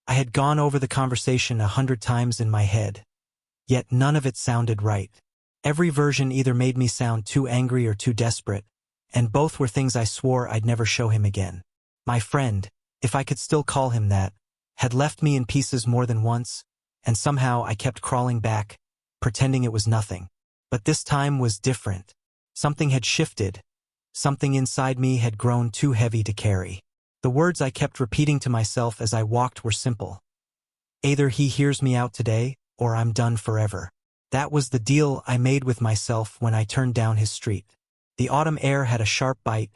I had gone over the conversation 100 times in my head, yet none of it sounded right. Every version either made me sound too angry or too desperate, and both were things I swore I'd never show him again. My friend, if I could still call him that, had left me in pieces more than once, and somehow I kept crawling back, pretending it was nothing. But this time was different. Something had shifted. Something inside me had grown too heavy to carry. The words I kept repeating to myself as I walked were simple. Either he hears me out today, or I'm done forever. That was the deal I made with myself when I turned down his street. The autumn air had a sharp bite,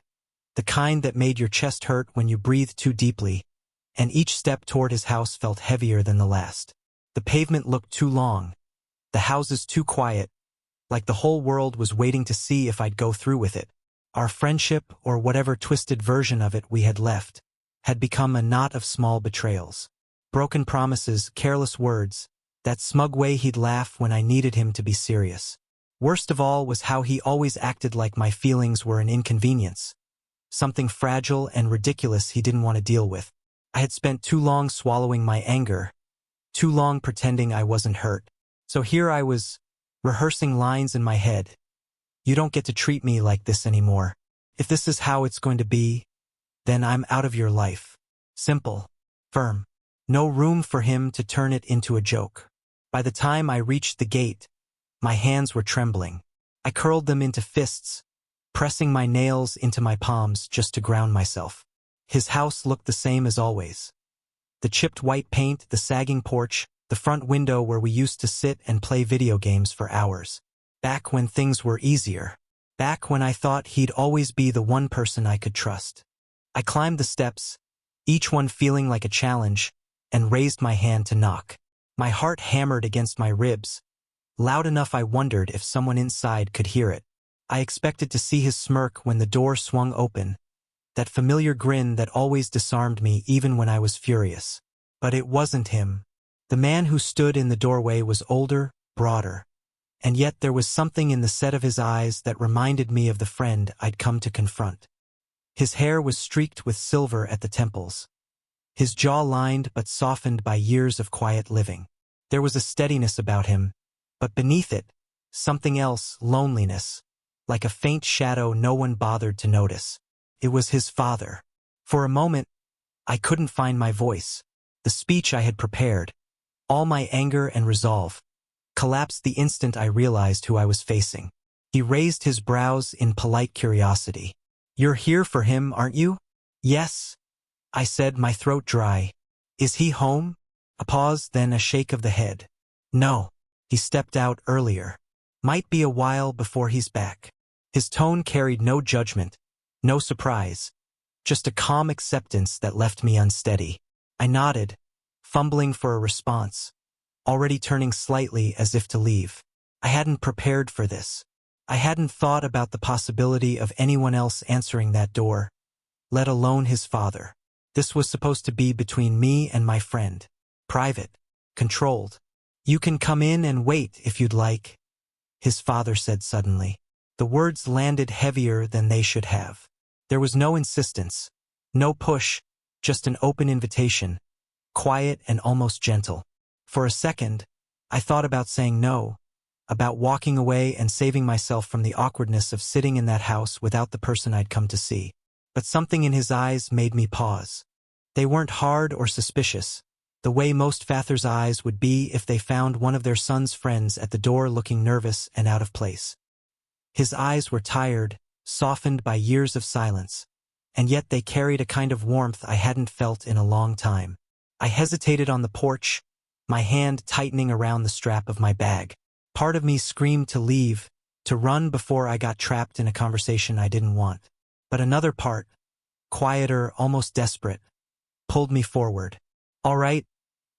the kind that made your chest hurt when you breathed too deeply, and each step toward his house felt heavier than the last. The pavement looked too long, the houses too quiet, like the whole world was waiting to see if I'd go through with it. Our friendship, or whatever twisted version of it we had left, had become a knot of small betrayals. Broken promises, careless words, that smug way he'd laugh when I needed him to be serious. Worst of all was how he always acted like my feelings were an inconvenience, something fragile and ridiculous he didn't want to deal with. I had spent too long swallowing my anger, too long pretending I wasn't hurt. So here I was, rehearsing lines in my head. You don't get to treat me like this anymore. If this is how it's going to be, then I'm out of your life. Simple. Firm. No room for him to turn it into a joke. By the time I reached the gate, my hands were trembling. I curled them into fists, pressing my nails into my palms just to ground myself. His house looked the same as always. The chipped white paint, the sagging porch, the front window where we used to sit and play video games for hours. Back when things were easier. Back when I thought he'd always be the one person I could trust. I climbed the steps, each one feeling like a challenge, and raised my hand to knock. My heart hammered against my ribs, loud enough I wondered if someone inside could hear it. I expected to see his smirk when the door swung open, that familiar grin that always disarmed me even when I was furious. But it wasn't him. The man who stood in the doorway was older, broader, and yet there was something in the set of his eyes that reminded me of the friend I'd come to confront. His hair was streaked with silver at the temples, his jaw lined but softened by years of quiet living. There was a steadiness about him, but beneath it, something else, loneliness, like a faint shadow no one bothered to notice. It was his father. For a moment, I couldn't find my voice. The speech I had prepared, all my anger and resolve, collapsed the instant I realized who I was facing. He raised his brows in polite curiosity. "You're here for him, aren't you?" "Yes," I said, my throat dry. "Is he home?" A pause, then a shake of the head. "No, he stepped out earlier. Might be a while before he's back." His tone carried no judgment, no surprise, just a calm acceptance that left me unsteady. I nodded, fumbling for a response, already turning slightly as if to leave. I hadn't prepared for this. I hadn't thought about the possibility of anyone else answering that door, let alone his father. This was supposed to be between me and my friend. Private. Controlled. "You can come in and wait if you'd like," his father said suddenly. The words landed heavier than they should have. There was no insistence, no push, just an open invitation, quiet and almost gentle. For a second, I thought about saying no, about walking away and saving myself from the awkwardness of sitting in that house without the person I'd come to see. But something in his eyes made me pause. They weren't hard or suspicious, the way most fathers' eyes would be if they found one of their son's friends at the door looking nervous and out of place. His eyes were tired, softened by years of silence, and yet they carried a kind of warmth I hadn't felt in a long time. I hesitated on the porch, my hand tightening around the strap of my bag. Part of me screamed to leave, to run before I got trapped in a conversation I didn't want. But another part, quieter, almost desperate, pulled me forward. "All right,"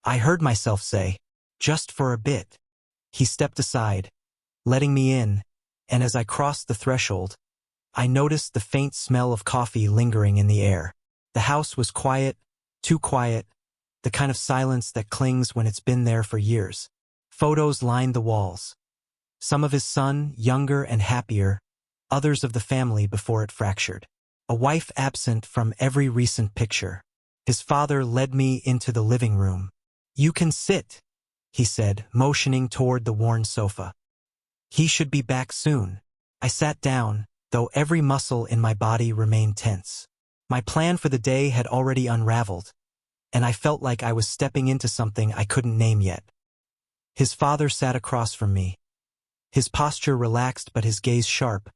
I heard myself say, "just for a bit." He stepped aside, letting me in, and as I crossed the threshold, I noticed the faint smell of coffee lingering in the air. The house was quiet, too quiet, the kind of silence that clings when it's been there for years. Photos lined the walls. Some of his son, younger and happier, others of the family before it fractured. A wife absent from every recent picture. His father led me into the living room. "You can sit," he said, motioning toward the worn sofa. He should be back soon. I sat down, though every muscle in my body remained tense. My plan for the day had already unraveled, and I felt like I was stepping into something I couldn't name yet. His father sat across from me, his posture relaxed but his gaze sharp,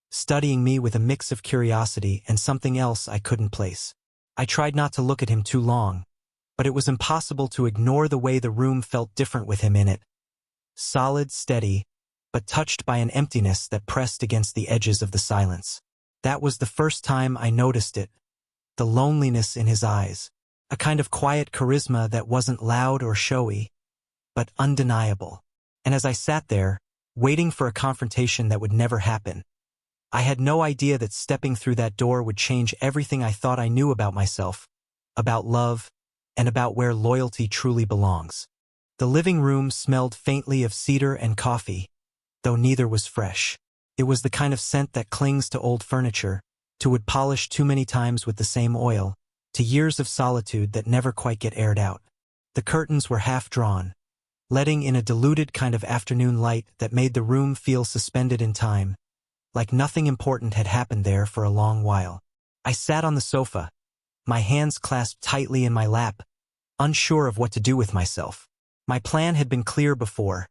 studying me with a mix of curiosity and something else I couldn't place. I tried not to look at him too long, but it was impossible to ignore the way the room felt different with him in it. Solid, steady, but touched by an emptiness that pressed against the edges of the silence. That was the first time I noticed it, the loneliness in his eyes, a kind of quiet charisma that wasn't loud or showy, but undeniable. And as I sat there, waiting for a confrontation that would never happen, I had no idea that stepping through that door would change everything I thought I knew about myself, about love, and about where loyalty truly belongs. The living room smelled faintly of cedar and coffee, though neither was fresh. It was the kind of scent that clings to old furniture, to wood polished too many times with the same oil, to years of solitude that never quite get aired out. The curtains were half drawn, letting in a diluted kind of afternoon light that made the room feel suspended in time, like nothing important had happened there for a long while. I sat on the sofa, my hands clasped tightly in my lap, unsure of what to do with myself. My plan had been clear before.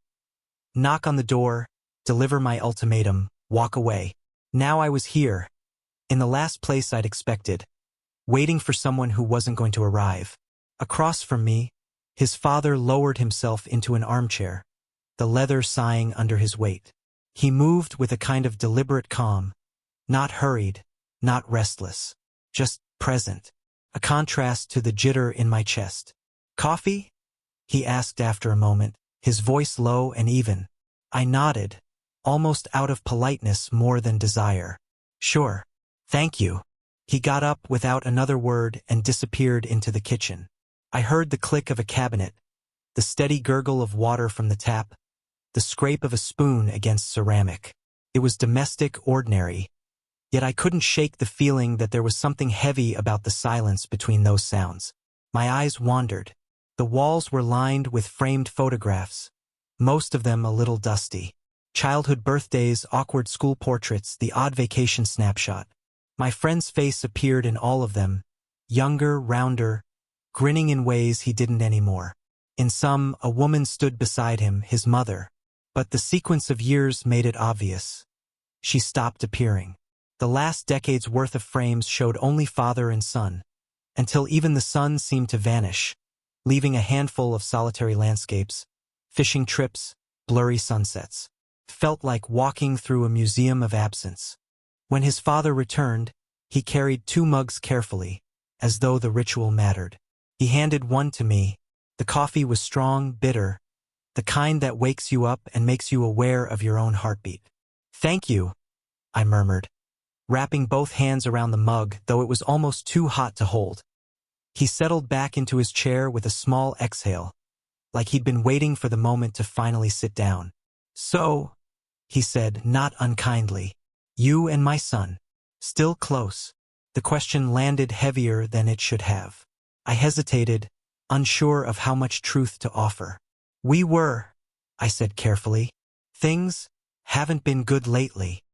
Knock on the door, deliver my ultimatum, walk away. Now I was here, in the last place I'd expected, waiting for someone who wasn't going to arrive. Across from me, his father lowered himself into an armchair, the leather sighing under his weight. He moved with a kind of deliberate calm, not hurried, not restless, just present, a contrast to the jitter in my chest. "Coffee?" he asked after a moment, his voice low and even. I nodded, almost out of politeness more than desire. "Sure. Thank you." He got up without another word and disappeared into the kitchen. I heard the click of a cabinet, the steady gurgle of water from the tap, the scrape of a spoon against ceramic. It was domestic, ordinary, yet I couldn't shake the feeling that there was something heavy about the silence between those sounds. My eyes wandered. The walls were lined with framed photographs, most of them a little dusty. Childhood birthdays, awkward school portraits, the odd vacation snapshot. My friend's face appeared in all of them, younger, rounder, grinning in ways he didn't anymore. In some, a woman stood beside him, his mother, but the sequence of years made it obvious. She stopped appearing. The last decade's worth of frames showed only father and son, until even the son seemed to vanish, leaving a handful of solitary landscapes, fishing trips, blurry sunsets. Felt like walking through a museum of absence. When his father returned, he carried 2 mugs carefully, as though the ritual mattered. He handed one to me. The coffee was strong, bitter, the kind that wakes you up and makes you aware of your own heartbeat. "Thank you," I murmured, wrapping both hands around the mug, though it was almost too hot to hold. He settled back into his chair with a small exhale, like he'd been waiting for the moment to finally sit down. "So," he said, not unkindly, "you and my son, still close?" The question landed heavier than it should have. I hesitated, unsure of how much truth to offer. "We were," I said carefully. "Things haven't been good lately."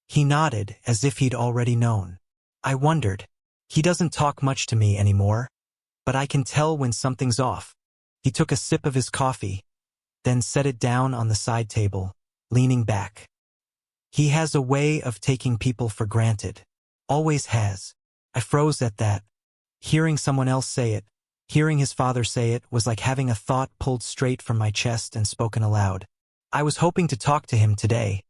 He nodded as if he'd already known. I wondered. He doesn't talk much to me anymore, but I can tell when something's off. He took a sip of his coffee, then set it down on the side table, leaning back. He has a way of taking people for granted. Always has. I froze at that. Hearing someone else say it, hearing his father say it, was like having a thought pulled straight from my chest and spoken aloud. I was hoping to talk to him today,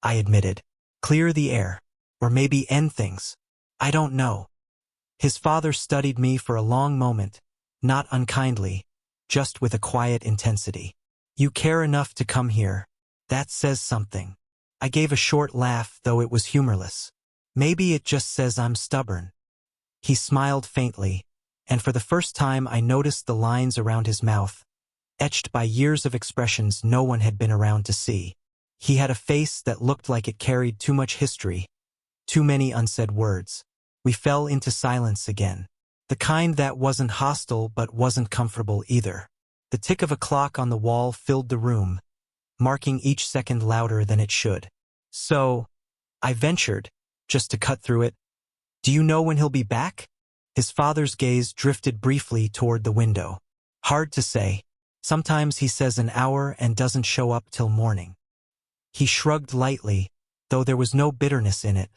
I admitted. Clear the air. Or maybe end things. I don't know. His father studied me for a long moment, not unkindly, just with a quiet intensity. "You care enough to come here. That says something." I gave a short laugh, though it was humorless. "Maybe it just says I'm stubborn." He smiled faintly, and for the first time I noticed the lines around his mouth, etched by years of expressions no one had been around to see. He had a face that looked like it carried too much history, too many unsaid words. We fell into silence again. The kind that wasn't hostile but wasn't comfortable either. The tick of a clock on the wall filled the room, marking each second louder than it should. "So," I ventured, just to cut through it, "do you know when he'll be back?" His father's gaze drifted briefly toward the window. "Hard to say. Sometimes he says an hour and doesn't show up till morning." He shrugged lightly, though there was no bitterness in it,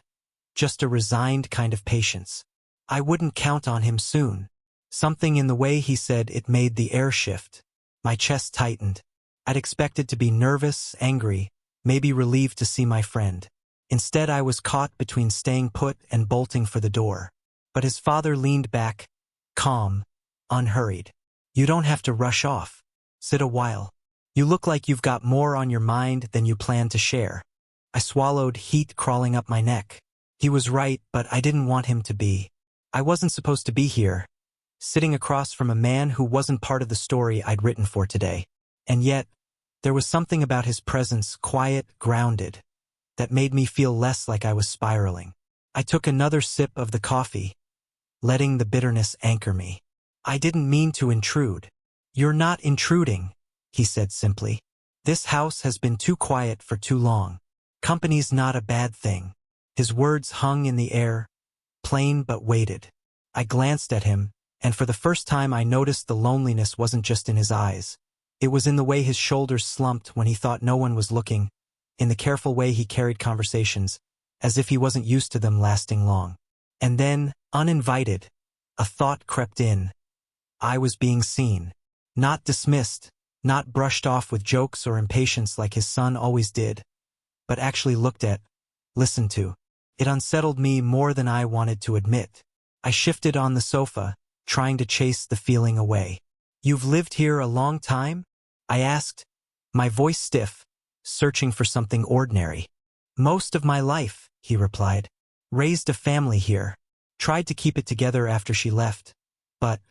just a resigned kind of patience. I wouldn't count on him soon. Something in the way he said it made the air shift. My chest tightened. I'd expected to be nervous, angry, maybe relieved to see my friend. Instead, I was caught between staying put and bolting for the door. But his father leaned back, calm, unhurried. "You don't have to rush off. Sit a while. You look like you've got more on your mind than you plan to share." I swallowed, heat crawling up my neck. He was right, but I didn't want him to be. I wasn't supposed to be here, sitting across from a man who wasn't part of the story I'd written for today. And yet, there was something about his presence, quiet, grounded, that made me feel less like I was spiraling. I took another sip of the coffee, letting the bitterness anchor me. "I didn't mean to intrude." "You're not intruding," he said simply. "This house has been too quiet for too long. Company's not a bad thing." His words hung in the air, plain but weighted. I glanced at him, and for the first time I noticed the loneliness wasn't just in his eyes. It was in the way his shoulders slumped when he thought no one was looking, in the careful way he carried conversations, as if he wasn't used to them lasting long. And then, uninvited, a thought crept in. I was being seen. Not dismissed, not brushed off with jokes or impatience like his son always did, but actually looked at, listened to. It unsettled me more than I wanted to admit. I shifted on the sofa, trying to chase the feeling away. "You've lived here a long time?" I asked, my voice stiff, searching for something ordinary. "Most of my life," he replied. "Raised a family here. Tried to keep it together after she left. But—"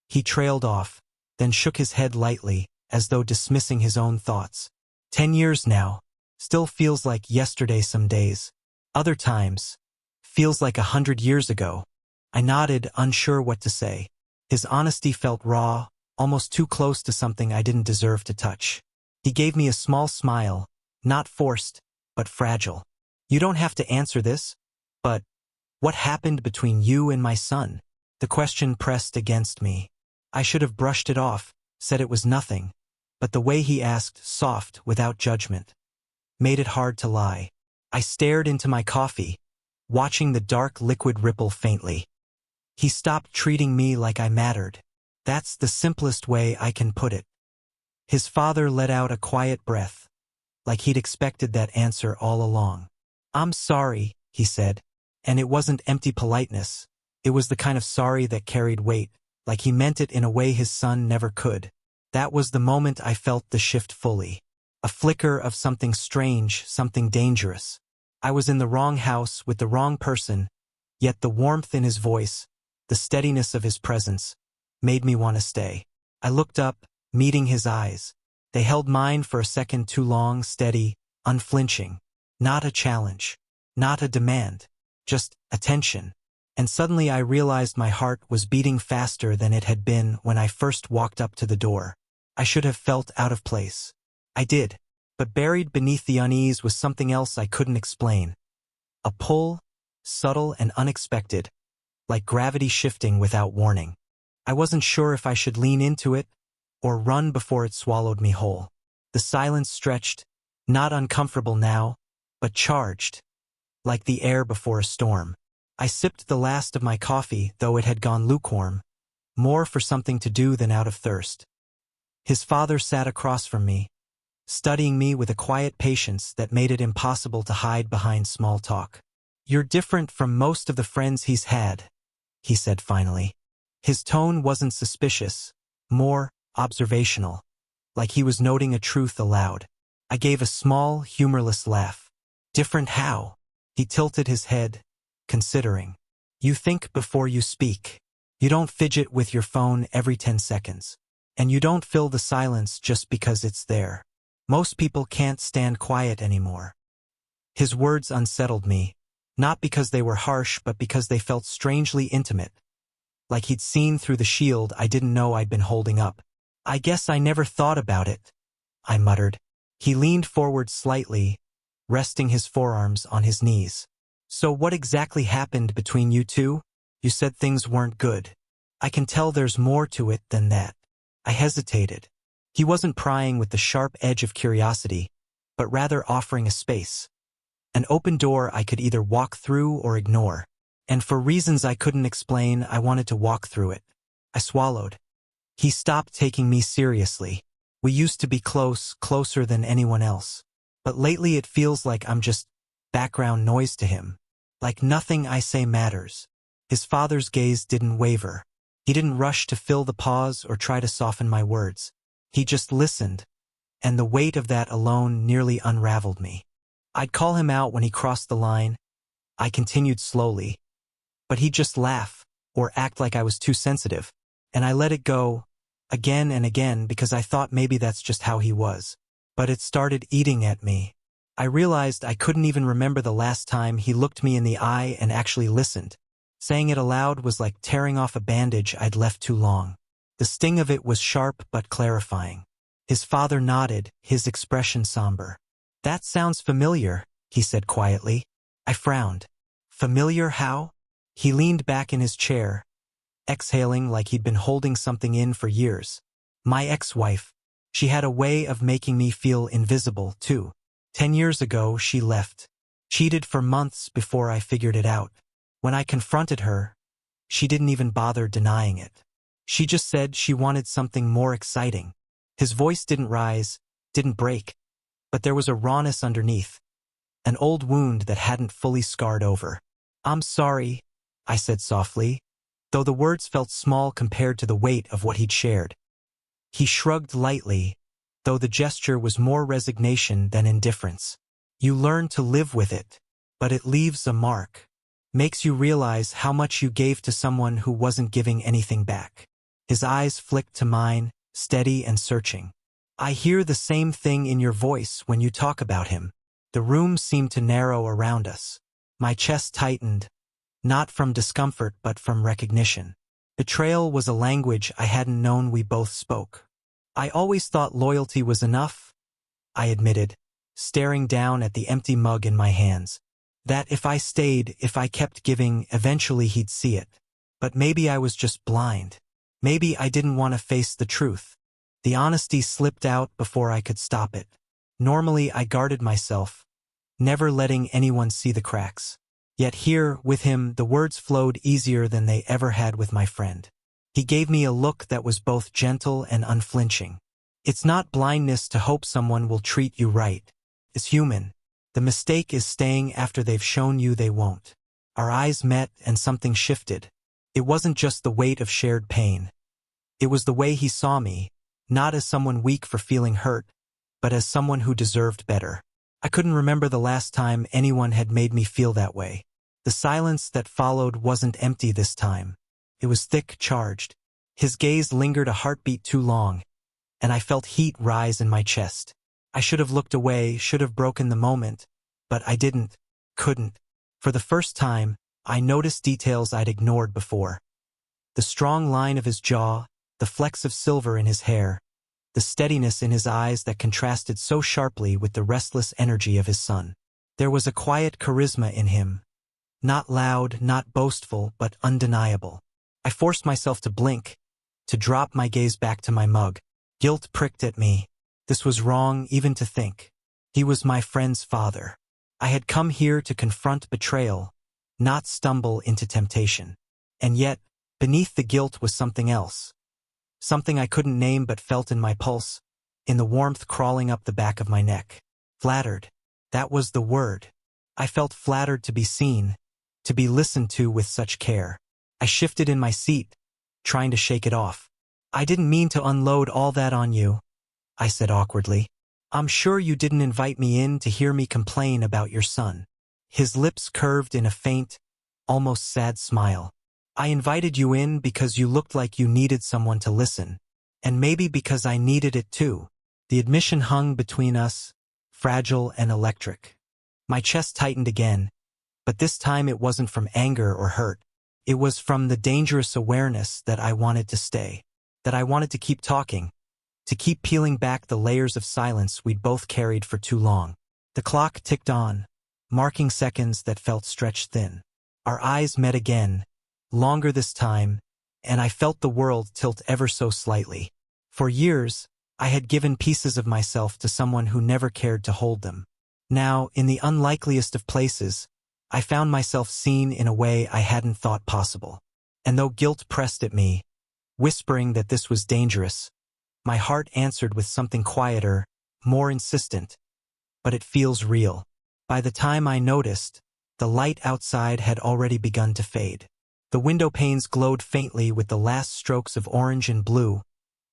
He trailed off, then shook his head lightly, as though dismissing his own thoughts. 10 years now. Still feels like yesterday some days. Other times, feels like 100 years ago. I nodded, unsure what to say. His honesty felt raw, almost too close to something I didn't deserve to touch. He gave me a small smile, not forced, but fragile. "You don't have to answer this, but what happened between you and my son?" The question pressed against me. I should have brushed it off, said it was nothing, but the way he asked, soft, without judgment, made it hard to lie. I stared into my coffee, watching the dark liquid ripple faintly. He stopped treating me like I mattered. That's the simplest way I can put it. His father let out a quiet breath, like he'd expected that answer all along. "I'm sorry," he said, and it wasn't empty politeness. It was the kind of sorry that carried weight, like he meant it in a way his son never could. That was the moment I felt the shift fully. A flicker of something strange, something dangerous. I was in the wrong house with the wrong person, yet the warmth in his voice, the steadiness of his presence, made me want to stay. I looked up, meeting his eyes. They held mine for a second too long, steady, unflinching. Not a challenge, not a demand, just attention. And suddenly I realized my heart was beating faster than it had been when I first walked up to the door. I should have felt out of place. I did, but buried beneath the unease was something else I couldn't explain. A pull, subtle and unexpected, like gravity shifting without warning. I wasn't sure if I should lean into it or run before it swallowed me whole. The silence stretched, not uncomfortable now, but charged, like the air before a storm. I sipped the last of my coffee, though it had gone lukewarm, more for something to do than out of thirst. His father sat across from me, studying me with a quiet patience that made it impossible to hide behind small talk. "You're different from most of the friends he's had," he said finally. His tone wasn't suspicious, more observational, like he was noting a truth aloud. I gave a small, humorless laugh. "Different how?" He tilted his head, considering. "You think before you speak. You don't fidget with your phone every 10 seconds. And you don't fill the silence just because it's there. Most people can't stand quiet anymore." His words unsettled me, not because they were harsh but because they felt strangely intimate, like he'd seen through the shield I didn't know I'd been holding up. "I guess I never thought about it," I muttered. He leaned forward slightly, resting his forearms on his knees. "So what exactly happened between you two? You said things weren't good." "I can tell there's more to it than that." I hesitated. He wasn't prying with the sharp edge of curiosity, but rather offering a space. An open door I could either walk through or ignore. And for reasons I couldn't explain, I wanted to walk through it. I swallowed. He stopped taking me seriously. We used to be close, closer than anyone else. But lately it feels like I'm just background noise to him. Like nothing I say matters. His father's gaze didn't waver. He didn't rush to fill the pause or try to soften my words. He just listened, and the weight of that alone nearly unraveled me. I'd call him out when he crossed the line. I continued slowly. But he'd just laugh, or act like I was too sensitive, and I let it go, again and again, because I thought maybe that's just how he was. But it started eating at me. I realized I couldn't even remember the last time he looked me in the eye and actually listened. Saying it aloud was like tearing off a bandage I'd left too long. The sting of it was sharp but clarifying. His father nodded, his expression somber. "That sounds familiar," he said quietly. I frowned. "Familiar how?" He leaned back in his chair, exhaling like he'd been holding something in for years. "My ex-wife. She had a way of making me feel invisible, too. 10 years ago, she left. Cheated for months before I figured it out. When I confronted her, she didn't even bother denying it. She just said she wanted something more exciting." His voice didn't rise, didn't break, but there was a rawness underneath, an old wound that hadn't fully scarred over. "I'm sorry," I said softly, though the words felt small compared to the weight of what he'd shared. He shrugged lightly, though the gesture was more resignation than indifference. "You learn to live with it, but it leaves a mark. Makes you realize how much you gave to someone who wasn't giving anything back." His eyes flicked to mine, steady and searching. "I hear the same thing in your voice when you talk about him." The room seemed to narrow around us. My chest tightened, not from discomfort but from recognition. Betrayal was a language I hadn't known we both spoke. "I always thought loyalty was enough," I admitted, staring down at the empty mug in my hands. "That if I stayed, if I kept giving, eventually he'd see it. But maybe I was just blind. Maybe I didn't want to face the truth." The honesty slipped out before I could stop it. Normally I guarded myself, never letting anyone see the cracks. Yet here, with him, the words flowed easier than they ever had with my friend. He gave me a look that was both gentle and unflinching. "It's not blindness to hope someone will treat you right. It's human. The mistake is staying after they've shown you they won't." Our eyes met and something shifted. It wasn't just the weight of shared pain. It was the way he saw me, not as someone weak for feeling hurt, but as someone who deserved better. I couldn't remember the last time anyone had made me feel that way. The silence that followed wasn't empty this time. It was thick, charged. His gaze lingered a heartbeat too long, and I felt heat rise in my chest. I should have looked away, should have broken the moment, but I didn't, couldn't. For the first time, I noticed details I'd ignored before. The strong line of his jaw, the flecks of silver in his hair, the steadiness in his eyes that contrasted so sharply with the restless energy of his son. There was a quiet charisma in him. Not loud, not boastful, but undeniable. I forced myself to blink, to drop my gaze back to my mug. Guilt pricked at me. This was wrong even to think. He was my friend's father. I had come here to confront betrayal, not stumble into temptation. And yet, beneath the guilt was something else. Something I couldn't name but felt in my pulse, in the warmth crawling up the back of my neck. Flattered. That was the word. I felt flattered to be seen, to be listened to with such care. I shifted in my seat, trying to shake it off. "I didn't mean to unload all that on you," I said awkwardly. "I'm sure you didn't invite me in to hear me complain about your son." His lips curved in a faint, almost sad smile. "I invited you in because you looked like you needed someone to listen, and maybe because I needed it too." The admission hung between us, fragile and electric. My chest tightened again, but this time it wasn't from anger or hurt. It was from the dangerous awareness that I wanted to stay, that I wanted to keep talking, to keep peeling back the layers of silence we'd both carried for too long. The clock ticked on, marking seconds that felt stretched thin. Our eyes met again, longer this time, and I felt the world tilt ever so slightly. For years, I had given pieces of myself to someone who never cared to hold them. Now, in the unlikeliest of places, I found myself seen in a way I hadn't thought possible. And though guilt pressed at me, whispering that this was dangerous, my heart answered with something quieter, more insistent. But it feels real. By the time I noticed, the light outside had already begun to fade. The window panes glowed faintly with the last strokes of orange and blue,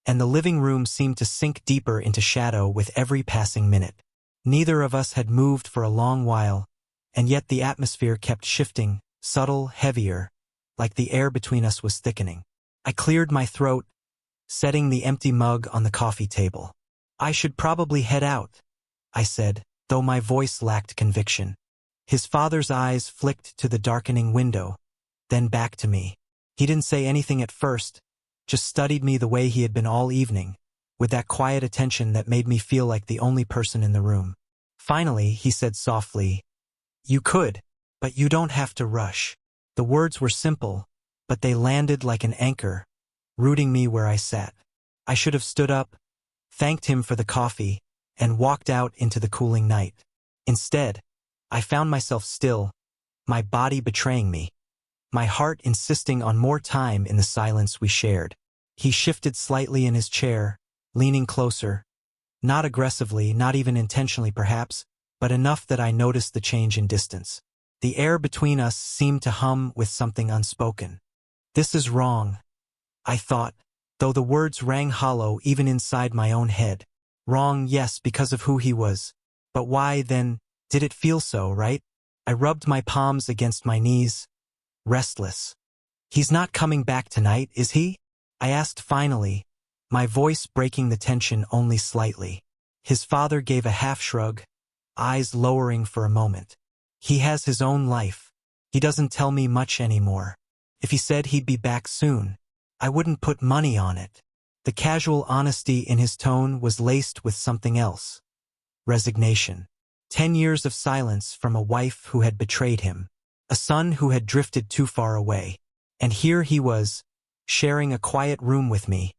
and the living room seemed to sink deeper into shadow with every passing minute. Neither of us had moved for a long while, and yet the atmosphere kept shifting, subtle, heavier, like the air between us was thickening. I cleared my throat, setting the empty mug on the coffee table. "I should probably head out," I said, though my voice lacked conviction. His father's eyes flicked to the darkening window, then back to me. He didn't say anything at first, just studied me the way he had been all evening, with that quiet attention that made me feel like the only person in the room. Finally, he said softly, "You could, but you don't have to rush." The words were simple, but they landed like an anchor, rooting me where I sat. I should have stood up, thanked him for the coffee, and walked out into the cooling night. Instead, I found myself still, my body betraying me, my heart insisting on more time in the silence we shared. He shifted slightly in his chair, leaning closer, not aggressively, not even intentionally perhaps, but enough that I noticed the change in distance. The air between us seemed to hum with something unspoken. "This is wrong," I thought, though the words rang hollow even inside my own head. Wrong, yes, because of who he was. But why, then, did it feel so, right? I rubbed my palms against my knees, restless. "He's not coming back tonight, is he?" I asked finally, my voice breaking the tension only slightly. His father gave a half shrug, eyes lowering for a moment. "He has his own life. He doesn't tell me much anymore. If he said he'd be back soon, I wouldn't put money on it." The casual honesty in his tone was laced with something else. Resignation. 10 years of silence from a wife who had betrayed him, a son who had drifted too far away. And here he was, sharing a quiet room with me,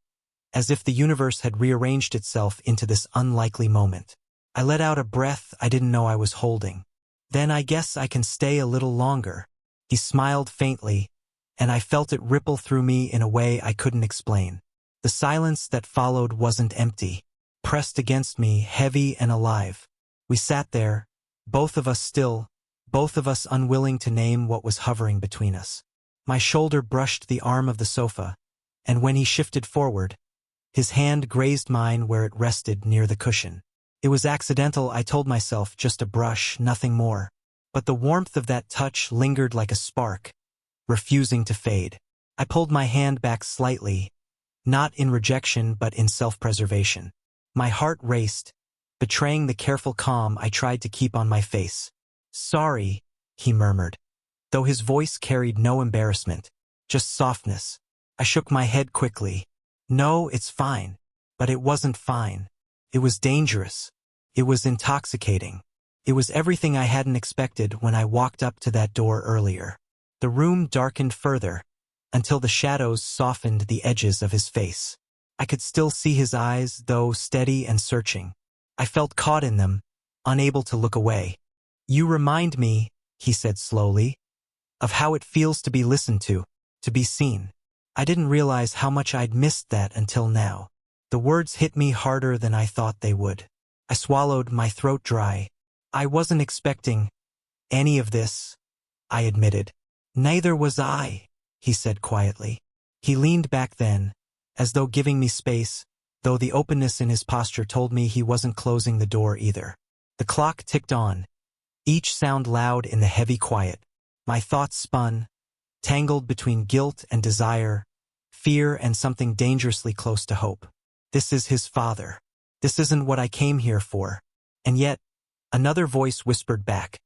as if the universe had rearranged itself into this unlikely moment. I let out a breath I didn't know I was holding. "Then I guess I can stay a little longer." He smiled faintly, and I felt it ripple through me in a way I couldn't explain. The silence that followed wasn't empty, pressed against me, heavy and alive. We sat there, both of us still, both of us unwilling to name what was hovering between us. My shoulder brushed the arm of the sofa, and when he shifted forward, his hand grazed mine where it rested near the cushion. It was accidental, I told myself, just a brush, nothing more. But the warmth of that touch lingered like a spark, refusing to fade. I pulled my hand back slightly, not in rejection but in self-preservation. My heart raced, betraying the careful calm I tried to keep on my face. "Sorry," he murmured, though his voice carried no embarrassment, just softness. I shook my head quickly. "No, it's fine." But it wasn't fine. It was dangerous. It was intoxicating. It was everything I hadn't expected when I walked up to that door earlier. The room darkened further, until the shadows softened the edges of his face. I could still see his eyes, though steady and searching. I felt caught in them, unable to look away. "You remind me," he said slowly, "of how it feels to be listened to be seen." I didn't realize how much I'd missed that until now. The words hit me harder than I thought they would. I swallowed, my throat dry. "I wasn't expecting any of this," I admitted. "Neither was I," he said quietly. He leaned back then, as though giving me space, though the openness in his posture told me he wasn't closing the door either. The clock ticked on, each sound loud in the heavy quiet. My thoughts spun, tangled between guilt and desire, fear and something dangerously close to hope. This is his father. This isn't what I came here for. And yet, another voice whispered back,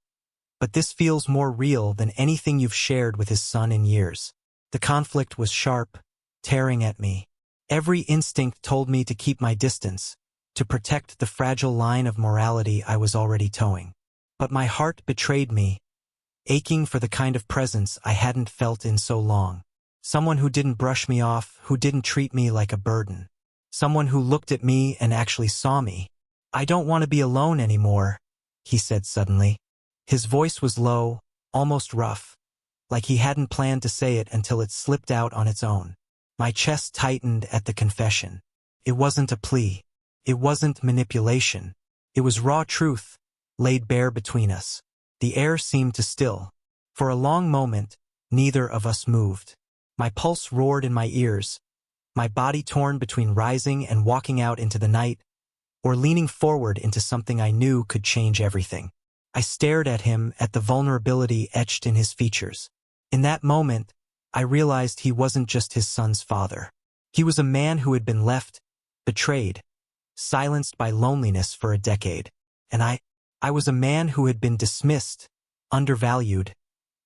but this feels more real than anything you've shared with his son in years. The conflict was sharp, tearing at me. Every instinct told me to keep my distance, to protect the fragile line of morality I was already towing. But my heart betrayed me, aching for the kind of presence I hadn't felt in so long. Someone who didn't brush me off, who didn't treat me like a burden. Someone who looked at me and actually saw me. "I don't want to be alone anymore," he said suddenly. His voice was low, almost rough, like he hadn't planned to say it until it slipped out on its own. My chest tightened at the confession. It wasn't a plea. It wasn't manipulation. It was raw truth, laid bare between us. The air seemed to still. For a long moment, neither of us moved. My pulse roared in my ears, my body torn between rising and walking out into the night, or leaning forward into something I knew could change everything. I stared at him, at the vulnerability etched in his features. In that moment, I realized he wasn't just his son's father. He was a man who had been left, betrayed, silenced by loneliness for a decade. And I was a man who had been dismissed, undervalued,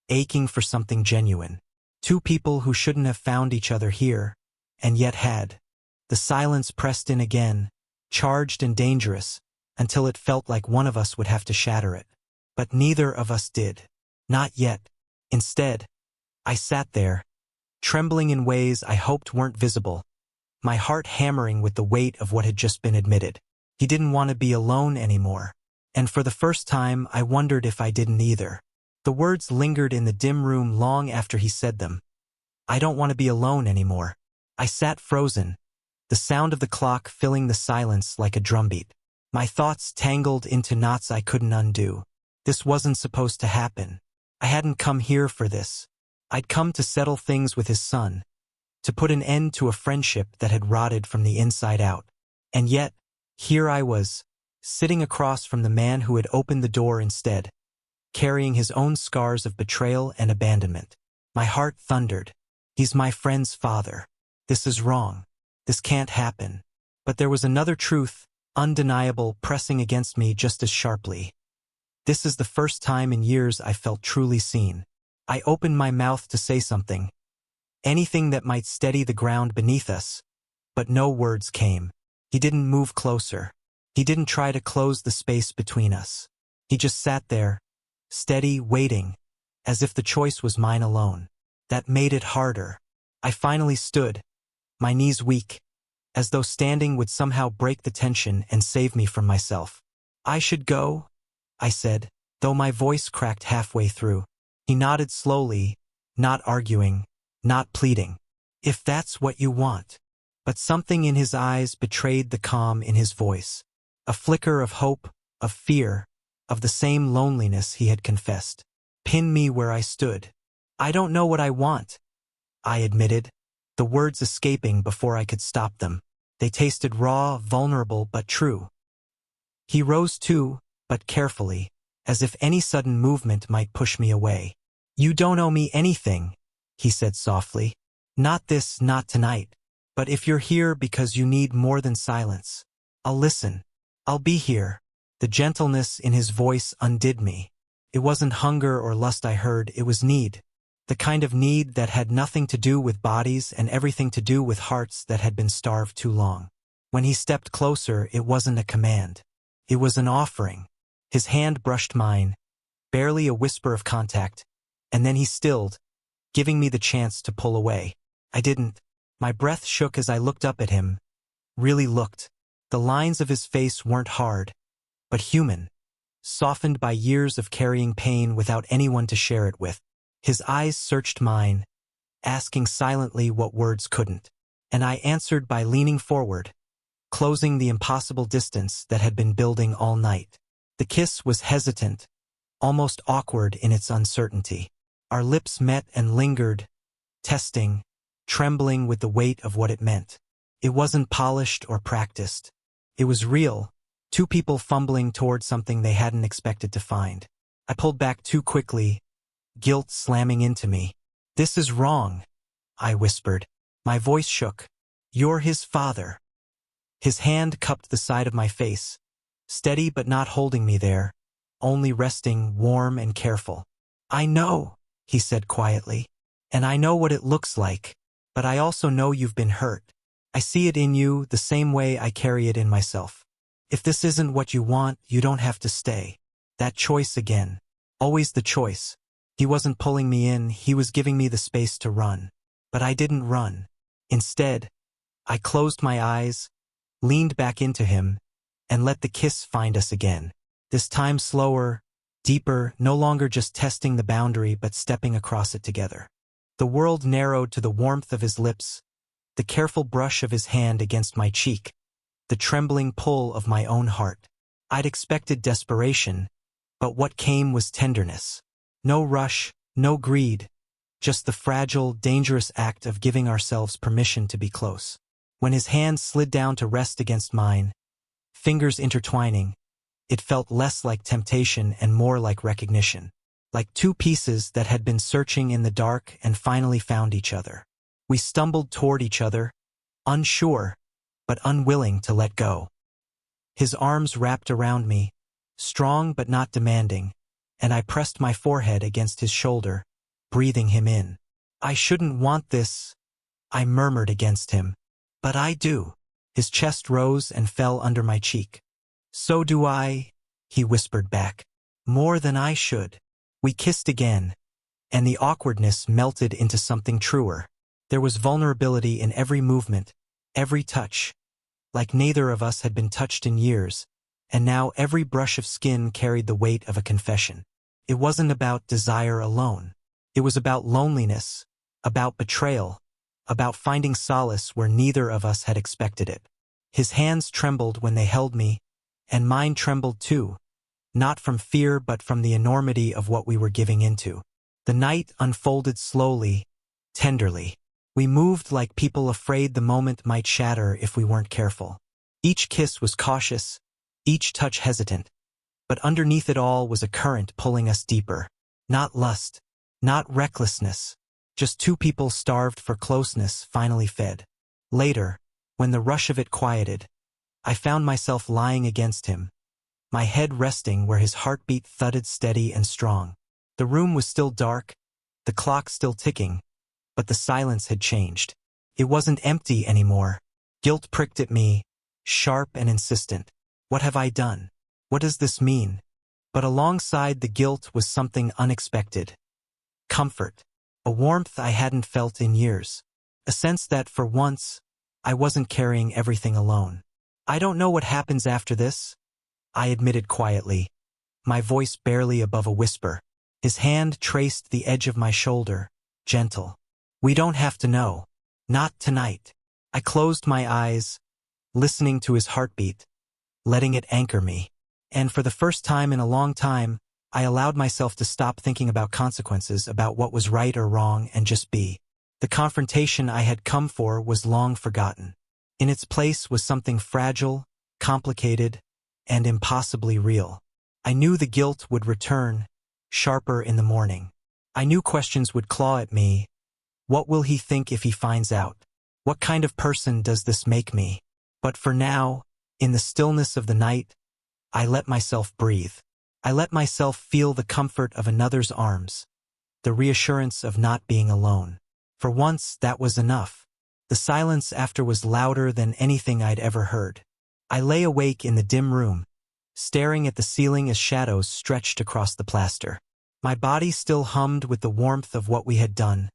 aching for something genuine. Two people who shouldn't have found each other here, and yet had. The silence pressed in again, charged and dangerous, until it felt like one of us would have to shatter it. But neither of us did. Not yet. Instead, I sat there, trembling in ways I hoped weren't visible, my heart hammering with the weight of what had just been admitted. He didn't want to be alone anymore. And for the first time, I wondered if I didn't either. The words lingered in the dim room long after he said them. "I don't want to be alone anymore." I sat frozen, the sound of the clock filling the silence like a drumbeat. My thoughts tangled into knots I couldn't undo. This wasn't supposed to happen. I hadn't come here for this. I'd come to settle things with his son, to put an end to a friendship that had rotted from the inside out. And yet, here I was, sitting across from the man who had opened the door instead, carrying his own scars of betrayal and abandonment. My heart thundered. He's my friend's father. This is wrong. This can't happen. But there was another truth, undeniable, pressing against me just as sharply. This is the first time in years I felt truly seen. I opened my mouth to say something, anything that might steady the ground beneath us, but no words came. He didn't move closer. He didn't try to close the space between us. He just sat there, steady, waiting, as if the choice was mine alone. That made it harder. I finally stood, my knees weak, as though standing would somehow break the tension and save me from myself. "I should go," I said, though my voice cracked halfway through. He nodded slowly, not arguing, not pleading. "If that's what you want." But something in his eyes betrayed the calm in his voice. A flicker of hope, of fear, of the same loneliness he had confessed. Pinned me where I stood. "I don't know what I want," I admitted, the words escaping before I could stop them. They tasted raw, vulnerable, but true. He rose too, but carefully, as if any sudden movement might push me away. "You don't owe me anything," he said softly. "Not this, not tonight. But if you're here because you need more than silence, I'll listen. I'll be here." The gentleness in his voice undid me. It wasn't hunger or lust I heard, it was need. The kind of need that had nothing to do with bodies and everything to do with hearts that had been starved too long. When he stepped closer, it wasn't a command. It was an offering. His hand brushed mine, barely a whisper of contact, and then he stilled, giving me the chance to pull away. I didn't. My breath shook as I looked up at him. Really looked. The lines of his face weren't hard, but human, softened by years of carrying pain without anyone to share it with. His eyes searched mine, asking silently what words couldn't. And I answered by leaning forward, closing the impossible distance that had been building all night. The kiss was hesitant, almost awkward in its uncertainty. Our lips met and lingered, testing, trembling with the weight of what it meant. It wasn't polished or practiced. It was real, two people fumbling toward something they hadn't expected to find. I pulled back too quickly, guilt slamming into me. "This is wrong," I whispered. My voice shook. "You're his father." His hand cupped the side of my face, steady but not holding me there, only resting, warm and careful. "I know," he said quietly, "and I know what it looks like, but I also know you've been hurt. I see it in you the same way I carry it in myself. If this isn't what you want, you don't have to stay." That choice again. Always the choice. He wasn't pulling me in, he was giving me the space to run. But I didn't run. Instead, I closed my eyes, leaned back into him, and let the kiss find us again. This time slower, deeper, no longer just testing the boundary but stepping across it together. The world narrowed to the warmth of his lips, the careful brush of his hand against my cheek, the trembling pull of my own heart. I'd expected desperation, but what came was tenderness. No rush, no greed, just the fragile, dangerous act of giving ourselves permission to be close. When his hand slid down to rest against mine, fingers intertwining, it felt less like temptation and more like recognition. Like two pieces that had been searching in the dark and finally found each other. We stumbled toward each other, unsure, but unwilling to let go. His arms wrapped around me, strong but not demanding, and I pressed my forehead against his shoulder, breathing him in. "I shouldn't want this," I murmured against him. "But I do." His chest rose and fell under my cheek. "So do I," he whispered back. "More than I should." We kissed again, and the awkwardness melted into something truer. There was vulnerability in every movement, every touch, like neither of us had been touched in years, and now every brush of skin carried the weight of a confession. It wasn't about desire alone. It was about loneliness, about betrayal, about finding solace where neither of us had expected it. His hands trembled when they held me, and mine trembled too, not from fear but from the enormity of what we were giving into. The night unfolded slowly, tenderly. We moved like people afraid the moment might shatter if we weren't careful. Each kiss was cautious, each touch hesitant, but underneath it all was a current pulling us deeper. Not lust, not recklessness, just two people starved for closeness finally fed. Later, when the rush of it quieted, I found myself lying against him, my head resting where his heartbeat thudded steady and strong. The room was still dark, the clock still ticking, but the silence had changed. It wasn't empty anymore. Guilt pricked at me, sharp and insistent. What have I done? What does this mean? But alongside the guilt was something unexpected. Comfort. A warmth I hadn't felt in years. A sense that, for once, I wasn't carrying everything alone. "I don't know what happens after this," I admitted quietly, my voice barely above a whisper. His hand traced the edge of my shoulder, gentle. "We don't have to know. Not tonight." I closed my eyes, listening to his heartbeat, letting it anchor me. And for the first time in a long time, I allowed myself to stop thinking about consequences, about what was right or wrong, and just be. The confrontation I had come for was long forgotten. In its place was something fragile, complicated, and impossibly real. I knew the guilt would return, sharper in the morning. I knew questions would claw at me. What will he think if he finds out? What kind of person does this make me? But for now, in the stillness of the night, I let myself breathe. I let myself feel the comfort of another's arms, the reassurance of not being alone. For once, that was enough. The silence after was louder than anything I'd ever heard. I lay awake in the dim room, staring at the ceiling as shadows stretched across the plaster. My body still hummed with the warmth of what we had done,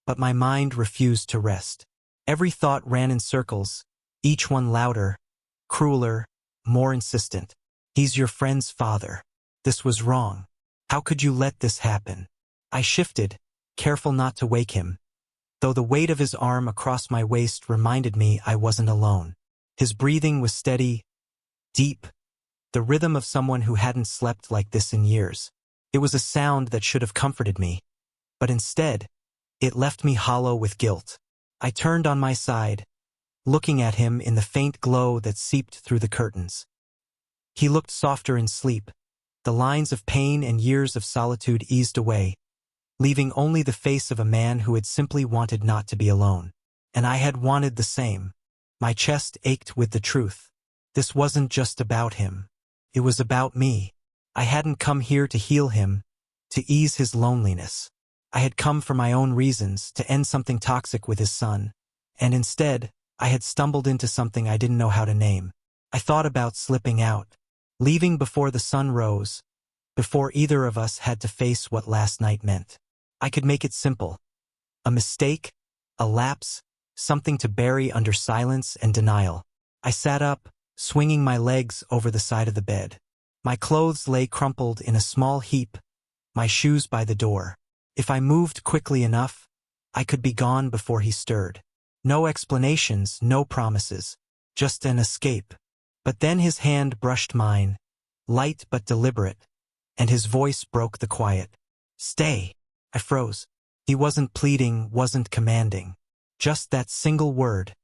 but my mind refused to rest. Every thought ran in circles, each one louder, crueler, more insistent. "He's your friend's father. This was wrong. How could you let this happen?" I shifted, careful not to wake him, though the weight of his arm across my waist reminded me I wasn't alone. His breathing was steady, deep, the rhythm of someone who hadn't slept like this in years. It was a sound that should have comforted me, but instead, it left me hollow with guilt. I turned on my side, looking at him in the faint glow that seeped through the curtains. He looked softer in sleep. The lines of pain and years of solitude eased away, leaving only the face of a man who had simply wanted not to be alone. And I had wanted the same. My chest ached with the truth. This wasn't just about him. It was about me. I hadn't come here to heal him, to ease his loneliness. I had come for my own reasons, to end something toxic with his son. And instead, I had stumbled into something I didn't know how to name. I thought about slipping out, leaving before the sun rose, before either of us had to face what last night meant. I could make it simple. A mistake, a lapse, something to bury under silence and denial. I sat up, swinging my legs over the side of the bed. My clothes lay crumpled in a small heap, my shoes by the door. If I moved quickly enough, I could be gone before he stirred. No explanations, no promises, just an escape. But then his hand brushed mine, light but deliberate, and his voice broke the quiet. "Stay." I froze. He wasn't pleading, wasn't commanding. Just that single word,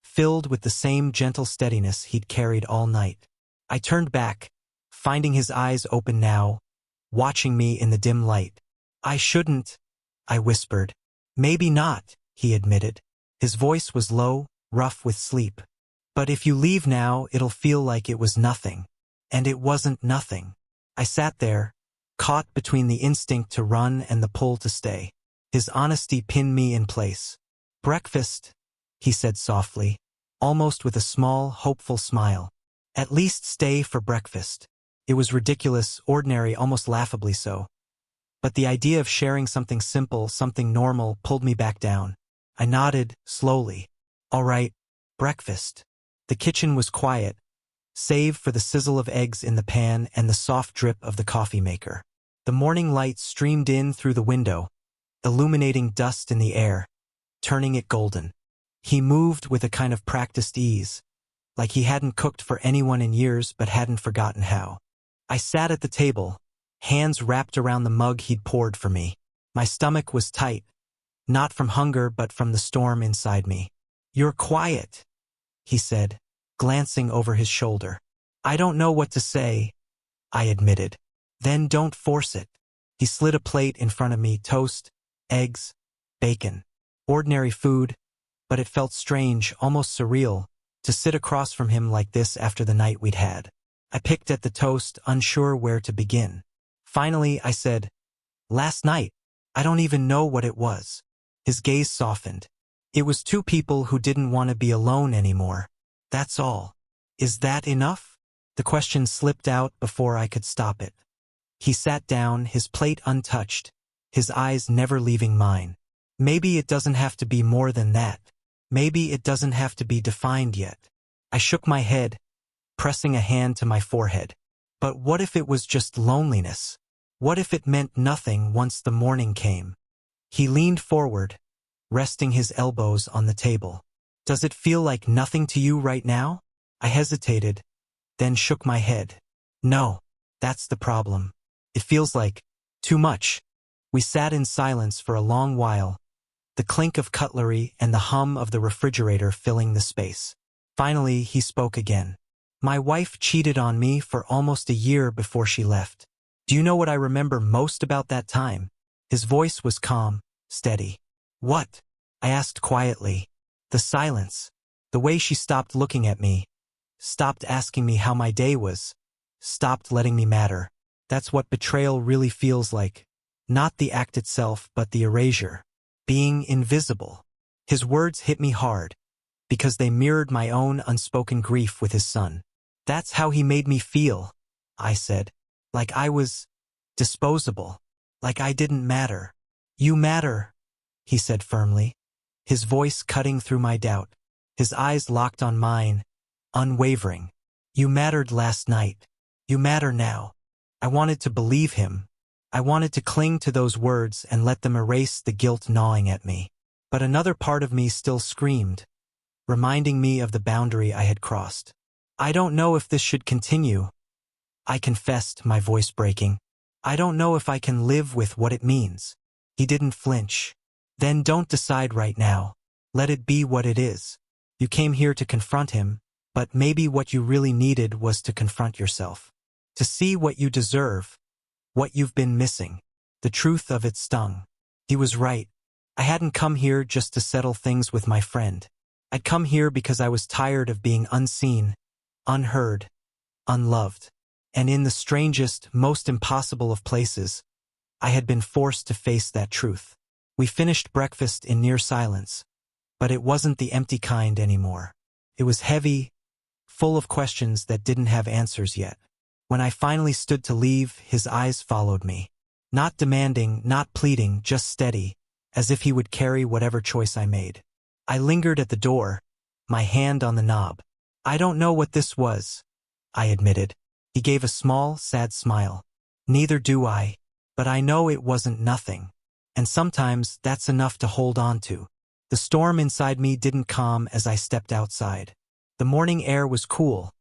filled with the same gentle steadiness he'd carried all night. I turned back, finding his eyes open now, watching me in the dim light. "I shouldn't," I whispered. "Maybe not," he admitted. His voice was low, rough with sleep. "But if you leave now, it'll feel like it was nothing." And it wasn't nothing. I sat there, caught between the instinct to run and the pull to stay. His honesty pinned me in place. "Breakfast," he said softly, almost with a small, hopeful smile. "At least stay for breakfast." It was ridiculous, ordinary, almost laughably so. But the idea of sharing something simple, something normal, pulled me back down. I nodded, slowly. "All right, breakfast." The kitchen was quiet, save for the sizzle of eggs in the pan and the soft drip of the coffee maker. The morning light streamed in through the window, illuminating dust in the air, turning it golden. He moved with a kind of practiced ease, like he hadn't cooked for anyone in years but hadn't forgotten how. I sat at the table, hands wrapped around the mug he'd poured for me. My stomach was tight, not from hunger but from the storm inside me. "You're quiet," he said, glancing over his shoulder. "I don't know what to say," I admitted. "Then don't force it." He slid a plate in front of me, toast, eggs, bacon. Ordinary food, but it felt strange, almost surreal, to sit across from him like this after the night we'd had. I picked at the toast, unsure where to begin. Finally, I said, "Last night, I don't even know what it was." His gaze softened. "It was two people who didn't want to be alone anymore. That's all." "Is that enough?" The question slipped out before I could stop it. He sat down, his plate untouched, his eyes never leaving mine. "Maybe it doesn't have to be more than that. Maybe it doesn't have to be defined yet." I shook my head, pressing a hand to my forehead. But what if it was just loneliness? What if it meant nothing once the morning came? He leaned forward, resting his elbows on the table. "Does it feel like nothing to you right now?" I hesitated, then shook my head. "No, that's the problem. It feels like too much." We sat in silence for a long while, the clink of cutlery and the hum of the refrigerator filling the space. Finally, he spoke again. "My wife cheated on me for almost a year before she left. Do you know what I remember most about that time?" His voice was calm, steady. "What?" I asked quietly. "The silence. The way she stopped looking at me, stopped asking me how my day was, stopped letting me matter. That's what betrayal really feels like. Not the act itself, but the erasure. Being invisible." His words hit me hard, because they mirrored my own unspoken grief with his son. "That's how he made me feel," I said. "Like I was disposable. Like I didn't matter." "You matter," he said firmly, his voice cutting through my doubt. His eyes locked on mine, unwavering. "You mattered last night. You matter now." I wanted to believe him. I wanted to cling to those words and let them erase the guilt gnawing at me. But another part of me still screamed, reminding me of the boundary I had crossed. "I don't know if this should continue," I confessed, my voice breaking. "I don't know if I can live with what it means." He didn't flinch. "Then don't decide right now. Let it be what it is. You came here to confront him, but maybe what you really needed was to confront yourself. To see what you deserve, what you've been missing." The truth of it stung. He was right. I hadn't come here just to settle things with my friend. I'd come here because I was tired of being unseen, unheard, unloved. And in the strangest, most impossible of places, I had been forced to face that truth. We finished breakfast in near silence, but it wasn't the empty kind anymore. It was heavy, full of questions that didn't have answers yet. When I finally stood to leave, his eyes followed me. Not demanding, not pleading, just steady, as if he would carry whatever choice I made. I lingered at the door, my hand on the knob. "I don't know what this was," I admitted. He gave a small, sad smile. "Neither do I, but I know it wasn't nothing. And sometimes that's enough to hold on to." The storm inside me didn't calm as I stepped outside. The morning air was cool,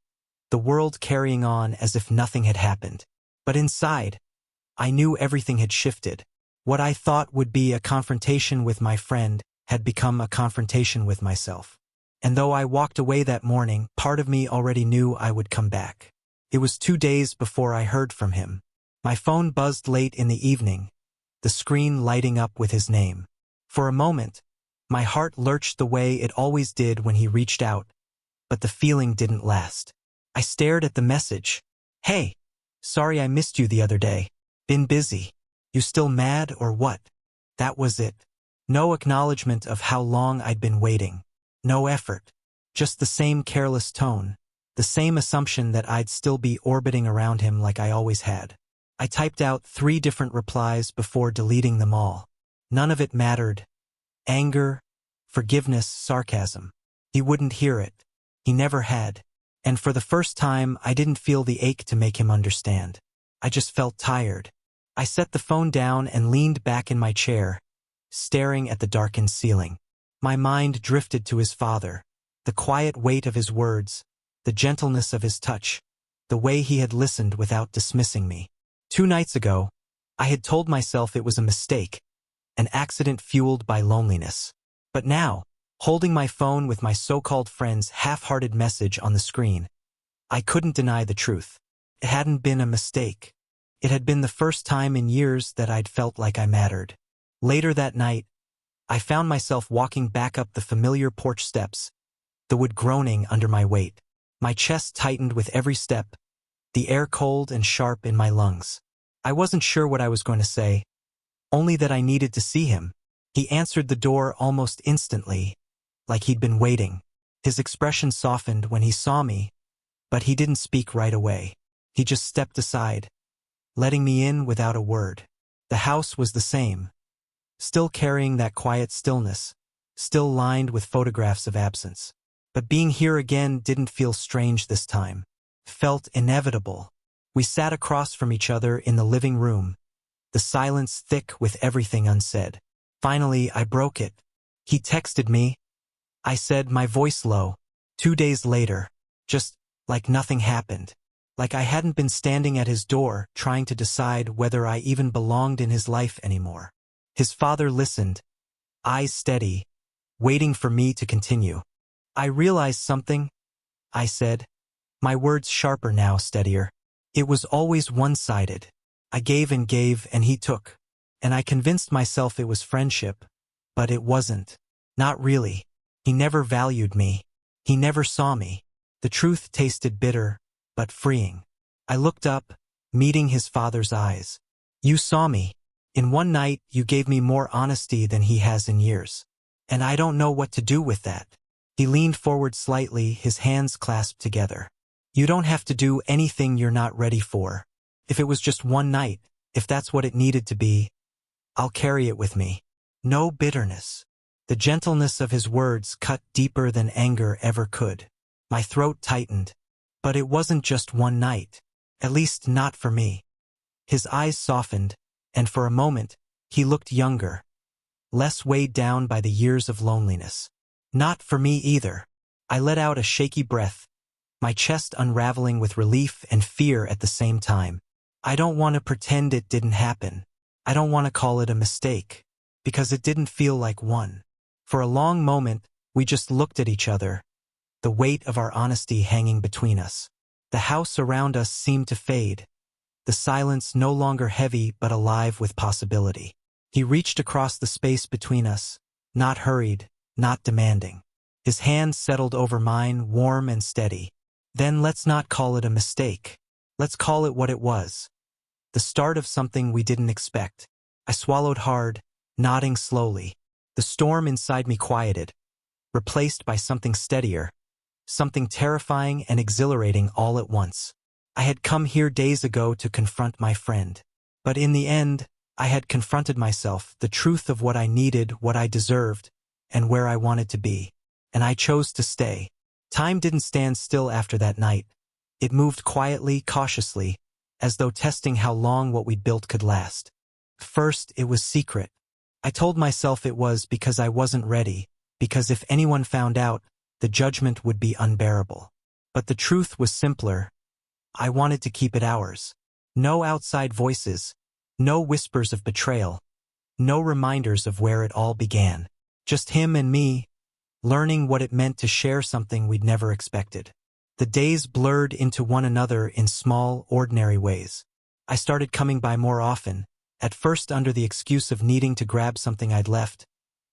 the world carrying on as if nothing had happened. But inside, I knew everything had shifted. What I thought would be a confrontation with my friend had become a confrontation with myself. And though I walked away that morning, part of me already knew I would come back. It was 2 days before I heard from him. My phone buzzed late in the evening, the screen lighting up with his name. For a moment, my heart lurched the way it always did when he reached out, but the feeling didn't last. I stared at the message. "Hey, sorry I missed you the other day. Been busy. You still mad or what?" That was it. No acknowledgement of how long I'd been waiting. No effort. Just the same careless tone. The same assumption that I'd still be orbiting around him like I always had. I typed out 3 different replies before deleting them all. None of it mattered. Anger, forgiveness, sarcasm. He wouldn't hear it. He never had. And for the first time, I didn't feel the ache to make him understand. I just felt tired. I set the phone down and leaned back in my chair, staring at the darkened ceiling. My mind drifted to his father, the quiet weight of his words, the gentleness of his touch, the way he had listened without dismissing me. 2 nights ago, I had told myself it was a mistake, an accident fueled by loneliness. But now, holding my phone with my so-called friend's half-hearted message on the screen, I couldn't deny the truth. It hadn't been a mistake. It had been the first time in years that I'd felt like I mattered. Later that night, I found myself walking back up the familiar porch steps, the wood groaning under my weight. My chest tightened with every step, the air cold and sharp in my lungs. I wasn't sure what I was going to say, only that I needed to see him. He answered the door almost instantly, like he'd been waiting. His expression softened when he saw me, but he didn't speak right away. He just stepped aside, letting me in without a word. The house was the same, still carrying that quiet stillness, still lined with photographs of absence. But being here again didn't feel strange this time. Felt inevitable. We sat across from each other in the living room, the silence thick with everything unsaid. Finally, I broke it. He texted me. I said, my voice low. 2 days later, just like nothing happened. Like I hadn't been standing at his door trying to decide whether I even belonged in his life anymore. His father listened, eyes steady, waiting for me to continue. I realized something, I said, my words sharper now, steadier. It was always one-sided. I gave and he took. And I convinced myself it was friendship, but it wasn't. Not really. He never valued me. He never saw me. The truth tasted bitter, but freeing. I looked up, meeting his father's eyes. You saw me. In one night, you gave me more honesty than he has in years. And I don't know what to do with that. He leaned forward slightly, his hands clasped together. You don't have to do anything you're not ready for. If it was just one night, if that's what it needed to be, I'll carry it with me. No bitterness. The gentleness of his words cut deeper than anger ever could. My throat tightened. But it wasn't just one night. At least not for me. His eyes softened, and for a moment, he looked younger, less weighed down by the years of loneliness. Not for me either. I let out a shaky breath, my chest unraveling with relief and fear at the same time. I don't want to pretend it didn't happen. I don't want to call it a mistake, because it didn't feel like one. For a long moment, we just looked at each other, the weight of our honesty hanging between us. The house around us seemed to fade, the silence no longer heavy but alive with possibility. He reached across the space between us, not hurried, not demanding. His hand settled over mine, warm and steady. Then let's not call it a mistake. Let's call it what it was. The start of something we didn't expect. I swallowed hard, nodding slowly. The storm inside me quieted, replaced by something steadier, something terrifying and exhilarating all at once. I had come here days ago to confront my friend. But in the end, I had confronted myself, the truth of what I needed, what I deserved, and where I wanted to be. And I chose to stay. Time didn't stand still after that night. It moved quietly, cautiously, as though testing how long what we'd built could last. First, it was secret. I told myself it was because I wasn't ready, because if anyone found out, the judgment would be unbearable. But the truth was simpler. I wanted to keep it ours. No outside voices, no whispers of betrayal, no reminders of where it all began. Just him and me, learning what it meant to share something we'd never expected. The days blurred into one another in small, ordinary ways. I started coming by more often, at first under the excuse of needing to grab something I'd left,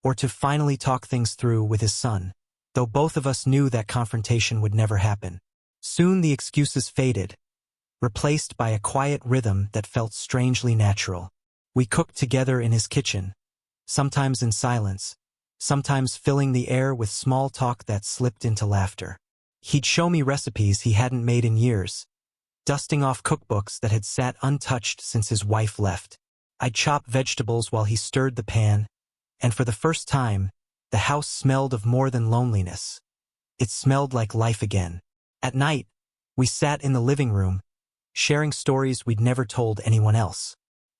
or to finally talk things through with his son, though both of us knew that confrontation would never happen. Soon the excuses faded, replaced by a quiet rhythm that felt strangely natural. We cooked together in his kitchen, sometimes in silence, sometimes filling the air with small talk that slipped into laughter. He'd show me recipes he hadn't made in years, dusting off cookbooks that had sat untouched since his wife left. I'd chop vegetables while he stirred the pan, and for the first time, the house smelled of more than loneliness. It smelled like life again. At night, we sat in the living room, sharing stories we'd never told anyone else.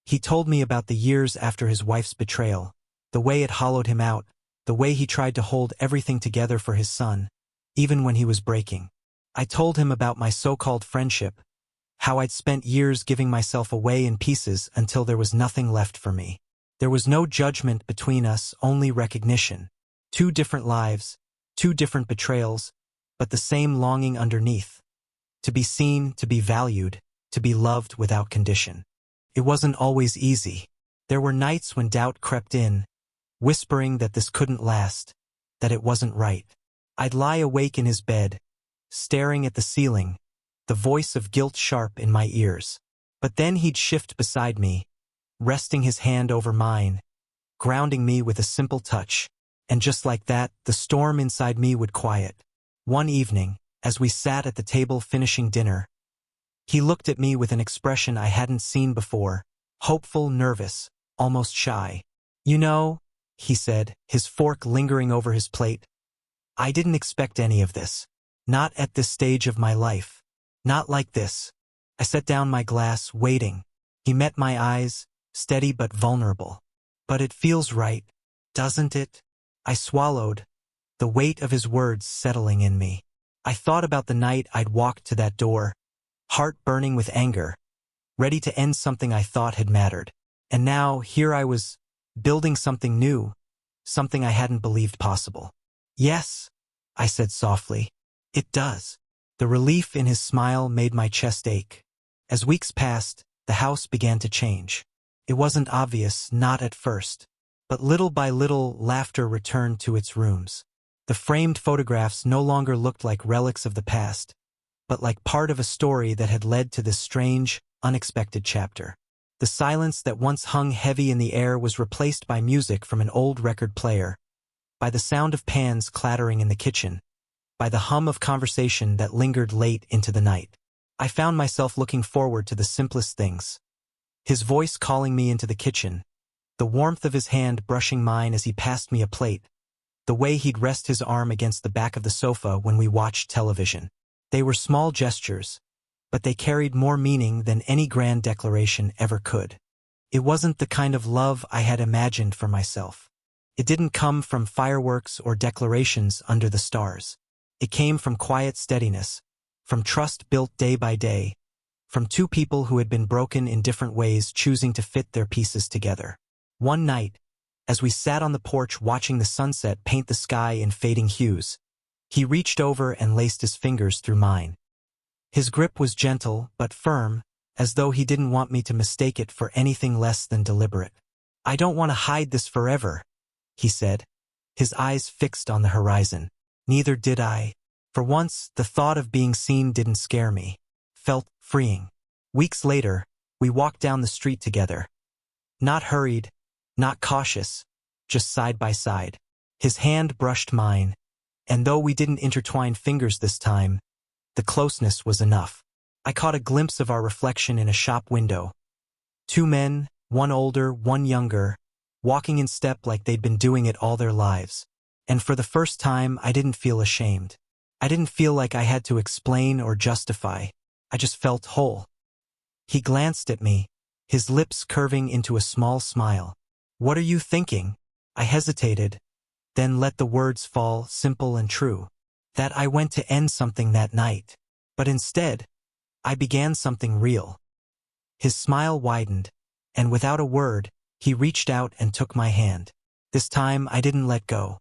He told me about the years after his wife's betrayal, the way it hollowed him out, the way he tried to hold everything together for his son, even when he was breaking. I told him about my so-called friendship, how I'd spent years giving myself away in pieces until there was nothing left for me. There was no judgment between us, only recognition. 2 different lives, 2 different betrayals, but the same longing underneath. To be seen, to be valued, to be loved without condition. It wasn't always easy. There were nights when doubt crept in, whispering that this couldn't last, that it wasn't right. I'd lie awake in his bed, staring at the ceiling, the voice of guilt sharp in my ears. But then he'd shift beside me, resting his hand over mine, grounding me with a simple touch. And just like that, the storm inside me would quiet. One evening, as we sat at the table finishing dinner, he looked at me with an expression I hadn't seen before, hopeful, nervous, almost shy. "You know," he said, his fork lingering over his plate, "I didn't expect any of this. Not at this stage of my life. Not like this." I set down my glass, waiting. He met my eyes, steady but vulnerable. "But it feels right, doesn't it?" I swallowed, the weight of his words settling in me. I thought about the night I'd walked to that door, heart burning with anger, ready to end something I thought had mattered. And now, here I was, building something new, something I hadn't believed possible. "Yes," I said softly, "it does." The relief in his smile made my chest ache. As weeks passed, the house began to change. It wasn't obvious, not at first. But little by little, laughter returned to its rooms. The framed photographs no longer looked like relics of the past, but like part of a story that had led to this strange, unexpected chapter. The silence that once hung heavy in the air was replaced by music from an old record player, by the sound of pans clattering in the kitchen, by the hum of conversation that lingered late into the night. I found myself looking forward to the simplest things. His voice calling me into the kitchen, the warmth of his hand brushing mine as he passed me a plate, the way he'd rest his arm against the back of the sofa when we watched television. They were small gestures, but they carried more meaning than any grand declaration ever could. It wasn't the kind of love I had imagined for myself. It didn't come from fireworks or declarations under the stars. It came from quiet steadiness, from trust built day by day, from 2 people who had been broken in different ways choosing to fit their pieces together. One night, as we sat on the porch watching the sunset paint the sky in fading hues, he reached over and laced his fingers through mine. His grip was gentle but firm, as though he didn't want me to mistake it for anything less than deliberate. "I don't want to hide this forever," he said, his eyes fixed on the horizon. Neither did I. For once, the thought of being seen didn't scare me. Felt freeing. Weeks later, we walked down the street together. Not hurried, not cautious, just side by side. His hand brushed mine, and though we didn't intertwine fingers this time, the closeness was enough. I caught a glimpse of our reflection in a shop window. Two men, one older, one younger, walking in step like they'd been doing it all their lives. And for the first time, I didn't feel ashamed. I didn't feel like I had to explain or justify. I just felt whole. He glanced at me, his lips curving into a small smile. "What are you thinking?" I hesitated, then let the words fall, simple and true. That I went to end something that night. But instead, I began something real. His smile widened, and without a word, he reached out and took my hand. This time I didn't let go.